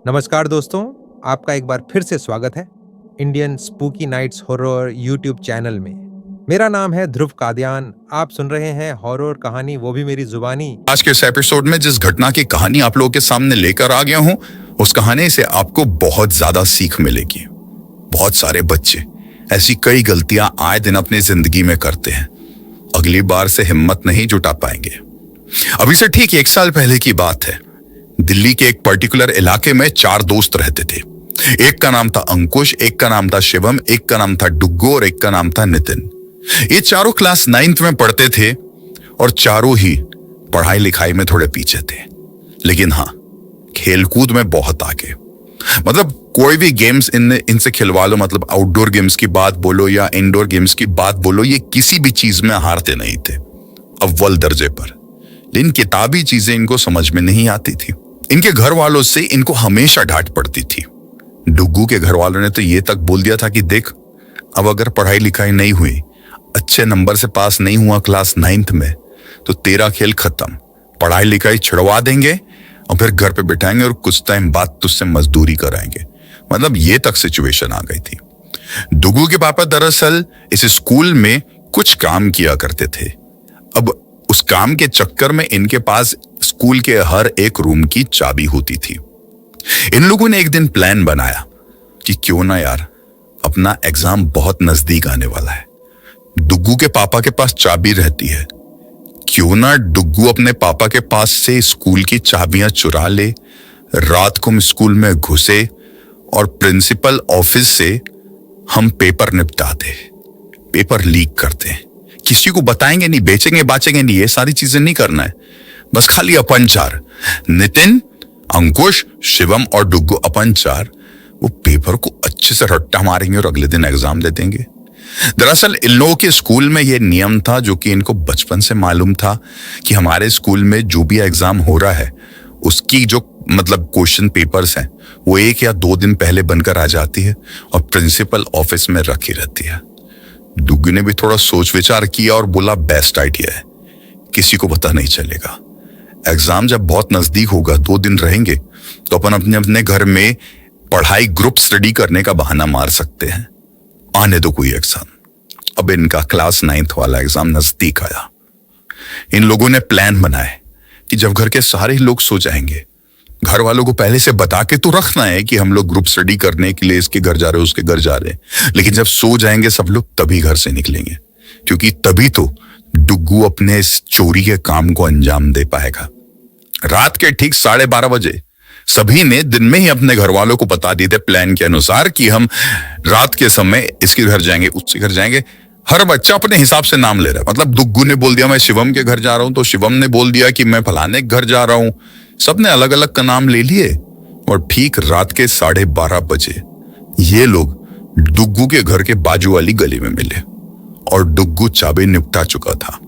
नमस्कार दोस्तों, आपका एक बार फिर से स्वागत है Indian spooky nights horror YouTube channel में। मेरा नाम है ध्रुव कादियान। आप सुन रहे हैं हॉरर कहानी, वो भी मेरी जुबानी। आज के इस एपिसोड में जिस घटना की कहानी आप लोगों के सामने लेकर आ गया हूं, उस कहानी से आपको बहुत ज्यादा सीख मिलेगी। बहुत सारे बच्चे ऐसी कई गलतियां आए दिन अपनी जिंदगी में करते हैं, अगली बार से हिम्मत नहीं जुटा पाएंगे। अभी से ठीक 1 साल पहले की बात है। दिल्ली के एक पर्टिकुलर इलाके में 4 दोस्त रहते थे। एक का नाम था अंकुश, एक का नाम था शिवम, एक का नाम था डुग्गू और एक का नाम था नितिन। ये चारों क्लास 9th में पढ़ते थे और चारों ही पढ़ाई लिखाई में थोड़े पीछे थे, लेकिन हाँ, खेलकूद में बहुत आगे। मतलब कोई भी गेम्स इनसे खिलवा लो, मतलब आउटडोर गेम्स की बात बोलो या इंडोर गेम्स की बात बोलो, ये किसी भी चीज में हारते नहीं थे, अव्वल दर्जे पर। लेकिन किताबी चीजें इनको समझ में नहीं आती थी। इनके घर वालों से इनको हमेशा डांट पड़ती थी। डुग्गू के घर वालों ने तो ये तक बोल दिया था कि देख, अब अगर पढ़ाई लिखाई नहीं हुई, अच्छे नंबर से पास नहीं हुआ क्लास 9th में, तो तेरा खेल खत्म। पढ़ाई लिखाई छिड़वा देंगे और फिर घर पे बिठाएंगे और कुछ टाइम बाद तुझसे मजदूरी कराएंगे। मतलब ये तक सिचुएशन आ गई थी। डुग्गू के पापा दरअसल इस स्कूल में कुछ काम किया करते थे। अब उस काम के चक्कर में इनके पास स्कूल के हर एक रूम की चाबी होती थी। इन लोगों ने एक दिन प्लान बनाया कि क्यों ना यार, अपना एग्जाम बहुत नजदीक आने वाला है, डुग्गू के पापा के पास चाबी रहती है, क्यों ना डुग्गू अपने पापा के पास से स्कूल की चाबियां चुरा ले, रात को स्कूल में घुसे और प्रिंसिपल ऑफिस से हम पेपर निपटा दे, पेपर लीक करते हैं। किसी को बताएंगे नहीं, बेचेंगे बाचेंगे नहीं, ये सारी चीजें नहीं करना है। बस खाली अपन 4, नितिन, अंकुश, शिवम और डुग्गू, अपन 4 वो पेपर को अच्छे से रट्टा मारेंगे और अगले दिन एग्जाम दे देंगे। दरअसल इन लोगों के स्कूल में ये नियम था, जो कि इनको बचपन से मालूम था कि हमारे स्कूल में जो भी एग्जाम हो रहा है, उसकी जो मतलब क्वेश्चन पेपर्स हैं, वो 1 या 2 दिन पहले बनकर आ जाती है और प्रिंसिपल ऑफिस में रखी रहती है। डुग्गू ने भी थोड़ा सोच विचार किया और बोला बेस्ट आइडिया है, किसी को पता नहीं चलेगा। एग्जाम जब बहुत नजदीक होगा, 2 दिन रहेंगे, तो अपन अपने अपने घर में पढ़ाई ग्रुप स्टडी करने का बहाना मार सकते हैं। आने दो कोई एग्जाम। अब इनका क्लास 9th वाला एग्जाम नजदीक आया। इन लोगों ने प्लान बनाए कि जब घर के सारे लोग सो जाएंगे, घर वालों को पहले से बता के तो रखना है कि हम लोग ग्रुप स्टडी करने के लिए इसके घर जा रहे हैं, उसके घर जा रहे हैं। लेकिन जब सो जाएंगे सब लोग, तभी घर से निकलेंगे, क्योंकि तभी तो डुग्गू अपने इस चोरी के काम को अंजाम दे पाएगा। रात के ठीक 12:30 बजे सभी ने दिन में ही अपने घर वालों को बता दिए थे प्लान के अनुसार कि हम रात के समय इसके घर जाएंगे, उसके घर जाएंगे। हर बच्चा अपने हिसाब से नाम ले रहा है। मतलब डुग्गू ने बोल दिया मैं शिवम के घर जा रहा हूं, तो शिवम ने बोल दिया कि मैं फलाने के घर जा रहा हूं। सबने अलग अलग का नाम ले लिए और ठीक रात के 12:30 बजे ये लोग डुग्गू के घर के बाजू वाली गली में मिले और डुग्गू चाबी निपटा चुका था।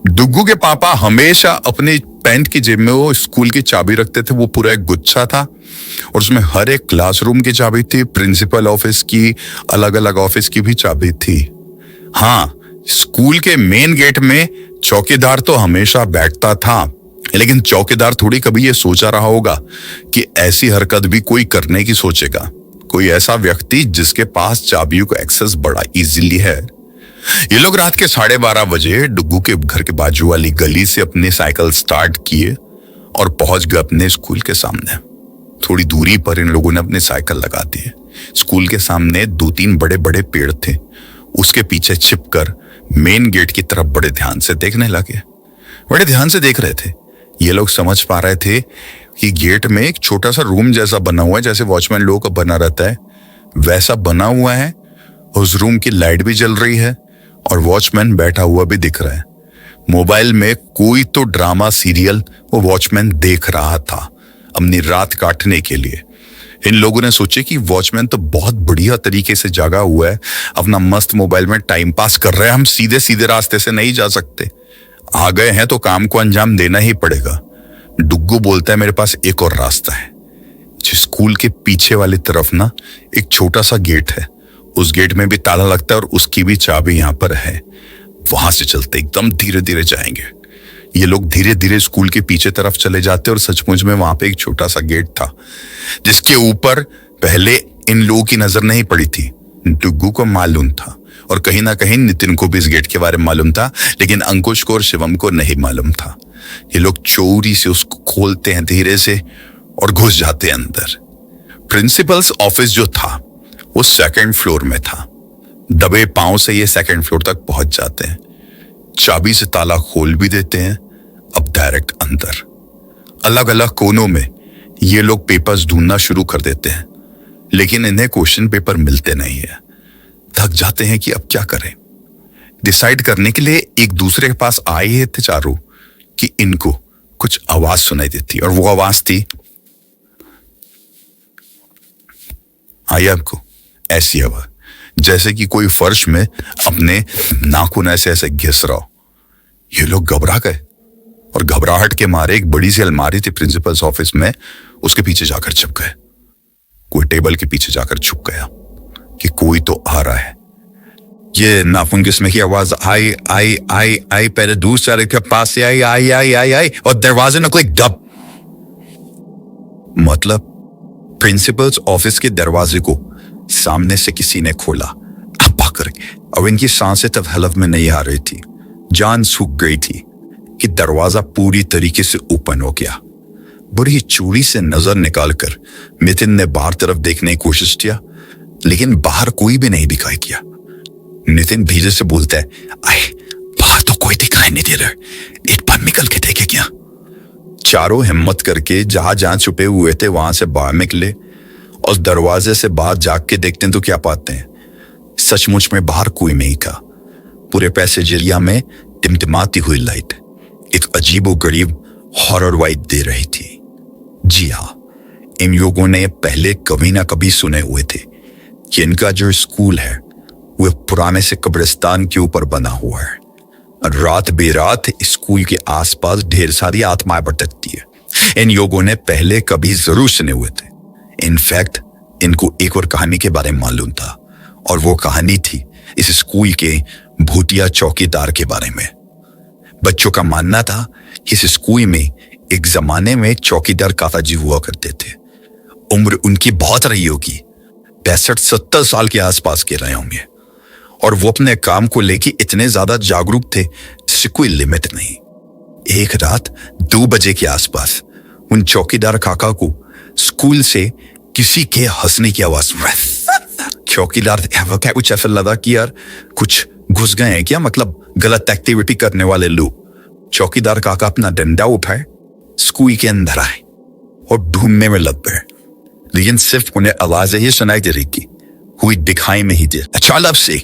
डुग्गू के पापा हमेशा अपनी पैंट की जेब में वो स्कूल की चाबी रखते थे। वो पूरा एक गुच्छा था और उसमें हर एक क्लासरूम की चाबी थी, प्रिंसिपल ऑफिस की, अलग अलग ऑफिस की भी चाबी थी। हाँ, स्कूल के मेन गेट में चौकीदार तो हमेशा बैठता था, लेकिन चौकीदार थोड़ी कभी ये सोचा रहा होगा कि ऐसी हरकत भी कोई करने की सोचेगा, कोई ऐसा व्यक्ति जिसके पास चाबियों का एक्सेस बड़ा इजीली है। ये लोग रात के 12:30 बजे डुग्गू के घर के बाजू वाली गली से अपनी साइकिल स्टार्ट किए और पहुंच गए अपने स्कूल के सामने। थोड़ी दूरी पर इन लोगों ने अपनी साइकिल लगा दी। स्कूल के सामने 2-3 बड़े बड़े पेड़ थे। उसके पीछे छिपकर मेन गेट की तरफ बड़े ध्यान से देखने लगे। बड़े ध्यान से देख रहे थे। ये लोग समझ पा रहे थे कि गेट में एक छोटा सा रूम जैसा बना हुआ है, जैसे वॉचमैन लोगों का बना रहता है वैसा बना हुआ है। उस रूम की लाइट भी जल रही है और वॉचमैन बैठा हुआ भी दिख रहा है। मोबाइल में कोई तो ड्रामा सीरियल वो वॉचमैन देख रहा था अपनी रात काटने के लिए। इन लोगों ने सोचे कि वॉचमैन तो बहुत बढ़िया तरीके से जागा हुआ है, अपना मस्त मोबाइल में टाइम पास कर रहे हैं, हम सीधे सीधे रास्ते से नहीं जा सकते, आ गए हैं तो काम को अंजाम देना ही पड़ेगा। डुग्गू बोलता है मेरे पास एक और रास्ता है। स्कूल के पीछे वाली तरफ ना एक छोटा सा गेट है, उस गेट में भी ताला लगता है और उसकी भी चाबी यहाँ पर है, वहां से चलते एकदम धीरे धीरे जाएंगे। ये लोग धीरे धीरे स्कूल के पीछे तरफ चले जाते और सचमुच में वहां पे एक छोटा सा गेट था जिसके ऊपर पहले इन लोगों की नजर नहीं पड़ी थी। डुग्गू को मालूम था और कहीं ना कहीं नितिन को भी इस गेट के बारे में मालूम था, लेकिन अंकुश को और शिवम को नहीं मालूम था। ये लोग चोरी से उसको खोलते हैं धीरे से और घुस जाते हैं अंदर। प्रिंसिपल्स ऑफिस जो था वो 2nd फ्लोर में था। दबे पांव से ये 2nd फ्लोर तक पहुंच जाते हैं। चाबी से ताला खोल भी देते हैं। अब डायरेक्ट अंदर अलग अलग कोनों में ये लोग पेपर्स ढूंढना शुरू कर देते हैं, लेकिन इन्हें क्वेश्चन पेपर मिलते नहीं है। थक जाते हैं कि अब क्या करें। डिसाइड करने के लिए एक दूसरे के पास आए थे चारों कि इनको कुछ आवाज सुनाई देती, और वो आवाज थी, आई आपको ऐसी आवाज जैसे कि कोई फर्श में अपने नाखून ऐसे ऐसे घिस रहा हो। ये लोग घबरा गए और घबराहट के मारे एक बड़ी सी अलमारी थी प्रिंसिपल्स ऑफिस में, उसके पीछे जाकर छुप गए। कोई टेबल के पीछे जाकर छुप गया कि कोई तो आ रहा है। ये नाखून घिसने की आवाज आई आई आई आई, पहले दूसरे के पास से आई आई आई आई आई, और दरवाजे ने क्लिक डब। मतलब प्रिंसिपल्स ऑफिस के दरवाजे को सामने से किसी ने खोला अपा करके, और इनकी सांसें तब हलफ में नहीं आ रही थी। जान सूख गई थी कि दरवाजा पूरी तरीके से ओपन हो गया। बड़ी चोरी से नजर निकालकर नितिन ने बाहर तरफ देखने की कोशिश किया, लेकिन बाहर कोई भी नहीं दिखाई दिया। नितिन धीरे से बोलता है, आए बाहर तो कोई दिखाई नहीं दे रहा, एक बार निकल के देखे क्या। चारों हिम्मत करके जहां जहां छुपे हुए थे वहां से बाहर निकले और दरवाजे से बाहर जाग के देखते हैं तो क्या पाते हैं, सचमुच में बाहर कोई नहीं था। पूरे पैसेज एरिया में टिमटिमाती हुई लाइट एक अजीबोगरीब हॉरर वाइब दे रही थी। जी हाँ, इन लोगों ने पहले कभी ना कभी सुने हुए थे कि इनका जो स्कूल है वह पुराने से कब्रिस्तान के ऊपर बना हुआ है। रात बेरात स्कूल के आसपास ढेर सारी आत्माएं भटकती है। इन लोगों ने पहले कभी जरूर सुने हुए थे। इनफैक्ट इनको एक और कहानी के बारे में मालूम था, और वो कहानी थी इस स्कूल के भूतिया चौकीदार के बारे में। बच्चों का मानना था कि इस स्कूल में एक जमाने में चौकीदार काकाजी हुआ करते थे। उम्र उनकी बहुत रही होगी, 65-70 साल के आसपास के रहे होंगे, और वो अपने काम को लेके इतने ज्यादा जागरूक थे जिससे कोई लिमिट नहीं। एक रात 2 बजे के आसपास उन चौकीदार काका को स्कूल से किसी के हंसने की आवाज। चौकीदार कुछ ऐसा लगा कि यार कुछ घुस गए हैं क्या, मतलब गलत एक्टिविटी करने वाले लोग। चौकीदार काका अपना डंडा उठाए, स्कूल के अंदर आए और ढूंढने में लग गए, लेकिन सिर्फ उन्हें आवाज ही सुनाई दे रही थी, कोई दिखाई नहीं दे। अचानक से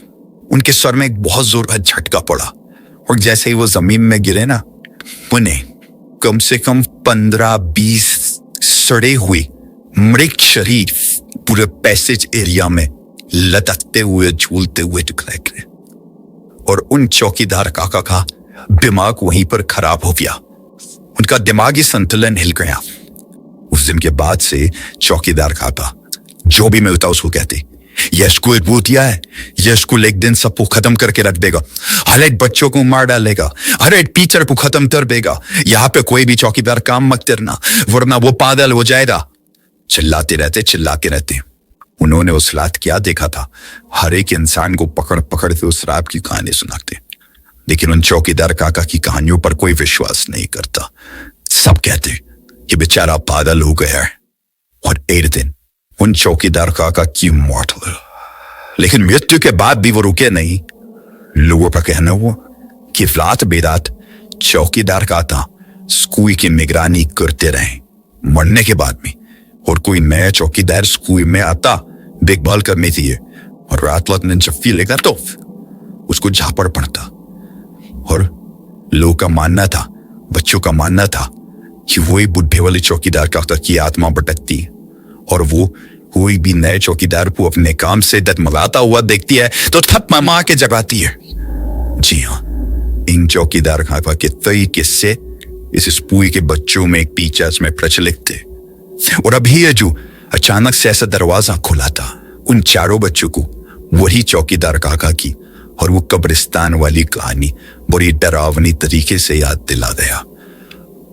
उनके सर में एक बहुत जोर का झटका पड़ा, और जैसे ही वो जमीन में गिरे ना, उन्हें कम से कम 15-20 सड़े हुए मृत शरीर पूरे पैसेज एरिया में लटकते हुए झूलते हुए दिखाई गए। और उन चौकीदार काका का दिमाग वहीं पर खराब हो गया, उनका दिमागी संतुलन हिल गया। उस दिन के बाद से चौकीदार काका जो भी मिलता उसको कहते, यह स्कूल भूतिया है, यह स्कूल एक दिन सबको खत्म करके रख देगा, हर एक बच्चों को मार डालेगा, हर एक टीचर को खत्म कर देगा, यहाँ पे कोई भी चौकीदार काम मत करना वरना वो पागल हो जाएगा। चिल्लाते रहते। उन्होंने उस रात क्या देखा था, हर एक इंसान को पकड़ पकड़ के उस रात की कहानी सुनाते, लेकिन उन चौकीदार काका की कहानियों पर कोई विश्वास नहीं करता। सब कहते कि बेचारा पागल हो गया है। और एक दिन उन चौकीदार काका की मौत हुई, लेकिन मृत्यु के बाद भी वो रुके नहीं। लोगों का कहना हुआ कि रात बेरात चौकीदार काका स्कूल की निगरानी करते रहे मरने के बाद में, और कोई नया चौकीदार स्कूल में आता देखभाल करने चाहिए, और रात ने जब फीलेगा तो उसको झापड़ पड़ता। और लोगों का मानना था, बच्चों का मानना था कि वही बुढ़े वाले चौकीदार काका की आत्मा भटकती है, और वो कोई भी नए चौकीदार को अपने काम से डगमगाता हुआ देखती है तो थप मार के जगाती है। जी हाँ, इन चौकीदार काका के कई किस्से इस स्कूल के बच्चों में टीचर्स में प्रचलित थे। और अभी ये जो अचानक से ऐसा दरवाजा खुला था, उन चारों बच्चों को वही चौकीदार काका की और वो कब्रिस्तान वाली कहानी बड़ी डरावनी तरीके से याद दिला गया।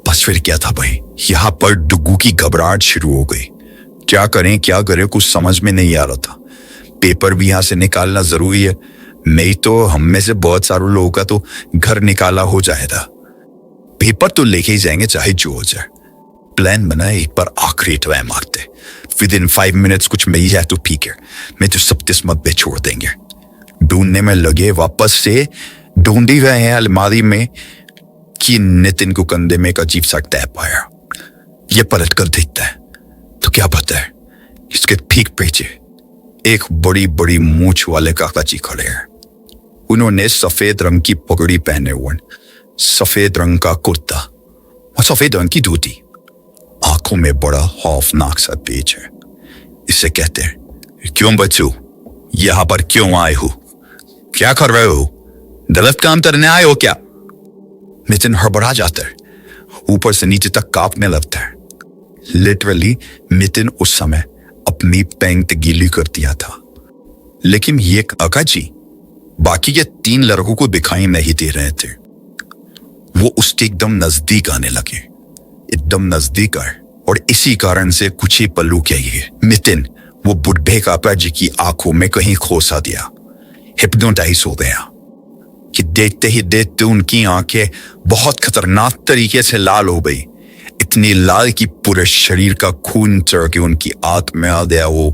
बस फिर क्या था भाई, यहाँ पर डुग्गू की घबराहट शुरू हो गई। क्या करें कुछ समझ में नहीं आ रहा था। पेपर भी यहाँ से निकालना जरूरी है, नहीं तो हम में से बहुत सारे लोगों का तो घर निकाला हो जाएगा। पेपर तो लेके ही जाएंगे चाहे जो हो जाए। प्लान बना, एक बार आखिरी ट्राई मारते। विदिन 5 मिनट्स कुछ मिल जाए तो ठीक है, मैं तो सब किस्मत पे छोड़ देंगे। ढूंढने में लगे, वापस से ढूंढ ही रहे हैं अलमारी में कि नितिन को कंधे में एक अजीब सा टैप आया। ये पलट कर देखता है तो क्या पता है, इसके ठीक पीछे एक बड़ी बड़ी मूंछ वाले काका जी खड़े हैं। उन्होंने सफेद रंग की पगड़ी पहने हुए, सफेद रंग का कुर्ता और सफेद रंग की धोती। आंखों में बड़ा खौफनाक सा तेज है। इसे कहते हैं, क्यों बच्चों यहां पर क्यों आए हो? क्या कर रहे हो? गलत काम करने आए हो क्या? नितिन हड़बड़ा जाता है, ऊपर से नीचे तक कांपने लगता है। लिटरली नितिन उस समय अपनी पैंट गीली कर दिया था। लेकिन ये काका जी बाकी के 3 लड़कों को दिखाई नहीं दे रहे थे। वो उसके एकदम नजदीक आने लगे, एकदम नजदीक आए, और इसी कारण से कुछ ही पल्लू के लिए नितिन वो बुढ़े काका जी की आंखों में कहीं खोसा दिया, हिप्नोटाइज हो गया। कि देखते ही देखते उनकी आंखें बहुत खतरनाक तरीके से लाल हो गई, इतनी लाल कि पूरे शरीर का खून चढ़ के उनकी आंख में आ गया। वो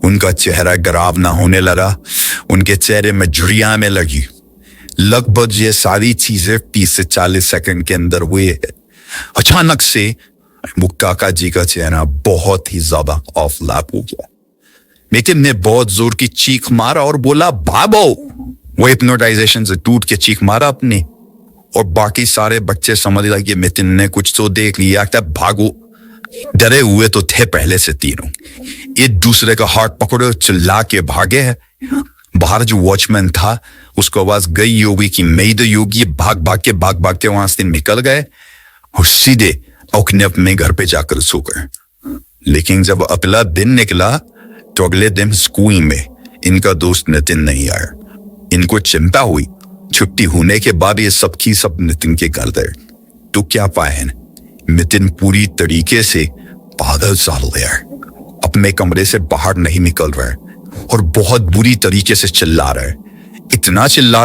उनका चेहरा डरावना होने लगा, उनके चेहरे में झुर्रियां आने लगी। लगभग ये सारी चीजें 30 से 40 सेकंड के अंदर हुई है। अचानक से वो काका जी का चेहरा बहुत ही ज्यादा ऑफ लैप हो गया। नितिन ने बहुत जोर की चीख मारा और बोला, बाबो। वो हिप्नोटाइजेशन से टूट के चीख मारा अपनी, और बाकी सारे बच्चे समझ लगे नितिन ने कुछ तो देख लिया, तब भागो। डरे हुए तो थे पहले से तीनों, एक दूसरे का हाथ पकड़ो चिल्ला के भागे हैं। बाहर जो वॉचमैन था उसको आवाज गई होगी कि मैं तो योगी, भाग भाग के वहां से निकल गए और सीधे अपने अपने घर पे जाकर सो गए। लेकिन जब अगला दिन निकला तो अगले दिन स्कूल में इनका दोस्त नितिन नहीं आया। इनको चिंता हुई, छुट्टी होने के बाद ये सबकी सब नितिन के घर गए तो क्या पाए, नितिन पूरी तरीके से पागल सा हो गया, अपने कमरे से बाहर नहीं निकल रहा है और बहुत बुरी तरीके से चिल्ला रहा है। इतना चिल्ला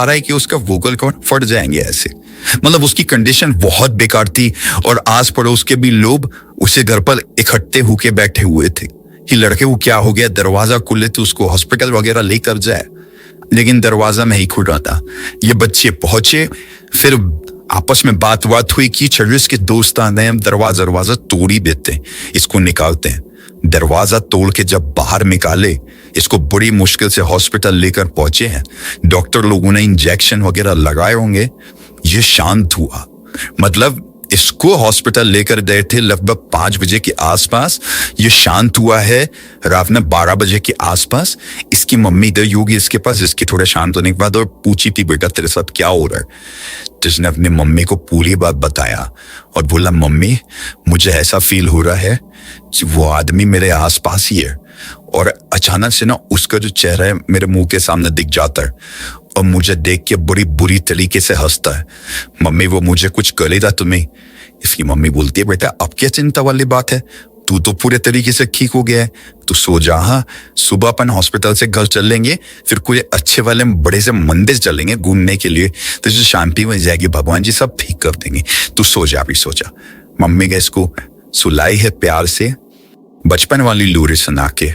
रहा है कि उसका वोकल कॉर्ड फट जाएंगे ऐसे। मतलब उसकी कंडीशन बहुत बेकार थी, और आस पड़ोस के भी लोग उसे घर पर इकट्ठे होके बैठे हुए थे कि लड़के को क्या हो गया, दरवाजा खुले तो उसको हॉस्पिटल वगैरह लेकर जाए, लेकिन दरवाजा नहीं खुल रहा था। ये बच्चे पहुंचे, फिर आपस में बात हुई कि चलो इसके दोस्त आते हैं, हम दरवाजा तोड़ ही देते हैं, इसको निकालते हैं। दरवाजा तोड़ के जब बाहर निकाले, इसको बड़ी मुश्किल से हॉस्पिटल लेकर पहुंचे हैं। डॉक्टर लोगों ने इंजेक्शन वगैरह लगाए होंगे, ये शांत हुआ। मतलब इसको हॉस्पिटल लेकर गए थे लगभग 5 बजे के आसपास, ये शांत हुआ है रात में 12 बजे के आसपास। इसकी मम्मी गई होगी इसके पास, इसके थोड़े शांत होने के बाद, और पूछी थी बेटा तेरे साथ क्या हो रहा है। जिसने अपनी मम्मी को पूरी बात बताया और बोला, मम्मी मुझे ऐसा फील हो रहा है कि वो आदमी मेरे आसपास ही है, और अचानक से ना उसका जो चेहरा है मेरे मुंह के सामने दिख जाता है और मुझे देख के बड़ी बुरी तरीके से हंसता है। मम्मी वो मुझे कुछ करेगा तुम्हें? इसकी मम्मी बोलती है, बेटा अब क्या चिंता वाली बात है, तू तो पूरे तरीके से ठीक हो गया है, तू सो जा। हाँ, सुबह अपन हॉस्पिटल से घर चल लेंगे, फिर कोई अच्छे वाले बड़े से मंदिर चलेंगे घूमने के लिए, तो जो शांति मिल जाएगी, भगवान जी सब ठीक कर देंगे, तू सो जा, अभी सो जा। मम्मी ने इसको सुलाई है प्यार से, बचपन वाली लोरी सुना के।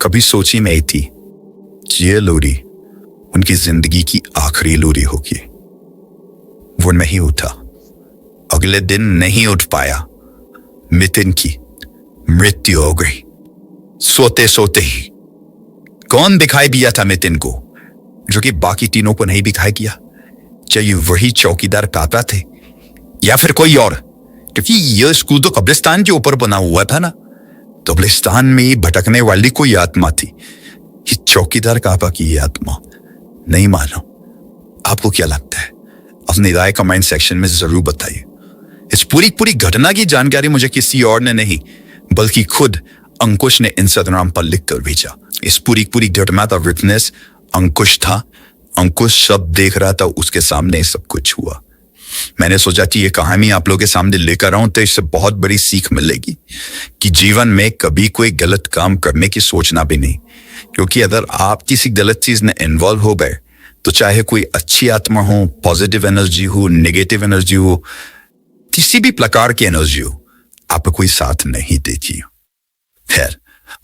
कभी सोची नहीं थी ये लोरी उनकी जिंदगी की आखिरी लोरी होगी। वो नहीं उठा, अगले दिन नहीं उठ पाया। नितिन की मृत्यु हो गई सोते सोते ही। कौन दिखाई दिया था नितिन को, जो कि बाकी तीनों को नहीं दिखाई दिया? चाहिए वही चौकीदार काका थे या फिर कोई और, क्योंकि यह स्कूल तो कब्रिस्तान के ऊपर बना हुआ था ना। कब्रिस्तान में भटकने वाली कोई आत्मा थी, ये चौकीदार काका की आत्मा। नहीं मानो, आपको क्या लगता है? अपनी राय कमेंट सेक्शन में जरूर बताइए। इस पूरी घटना की जानकारी मुझे किसी और ने नहीं बल्कि खुद अंकुश ने इंस्टाग्राम पर लिख कर भेजा। इस पूरी घटना का विटनेस अंकुश था। अंकुश सब देख रहा था, उसके सामने सब कुछ हुआ। मैंने सोचा कि ये कहानी आप लोगों के सामने लेकर आऊं तो इससे बहुत बड़ी सीख मिलेगी कि जीवन में कभी कोई गलत काम करने की सोचना भी नहीं, क्योंकि अगर आप किसी गलत चीज में इन्वॉल्व हो गए तो चाहे कोई अच्छी आत्मा हो, पॉजिटिव एनर्जी हो, नेगेटिव एनर्जी हो, किसी भी प्रकार की एनर्जी हो, आपको कोई साथ नहीं देती। खैर,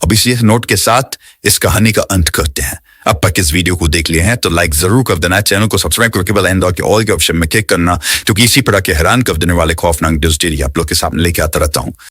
अब इसी नोट के साथ इस कहानी का अंत करते हैं। अब तक इस वीडियो को देख लिए हैं तो लाइक जरूर कर देना, चैनल को सब्सक्राइब करके बेल आइकन के ऑल के ऑप्शन में क्लिक करना, क्योंकि इसी तरह के हैरान कर देने वाले खौफनाक न्यूज़ डेली आप लोग के सामने लेके आता रहता हूं।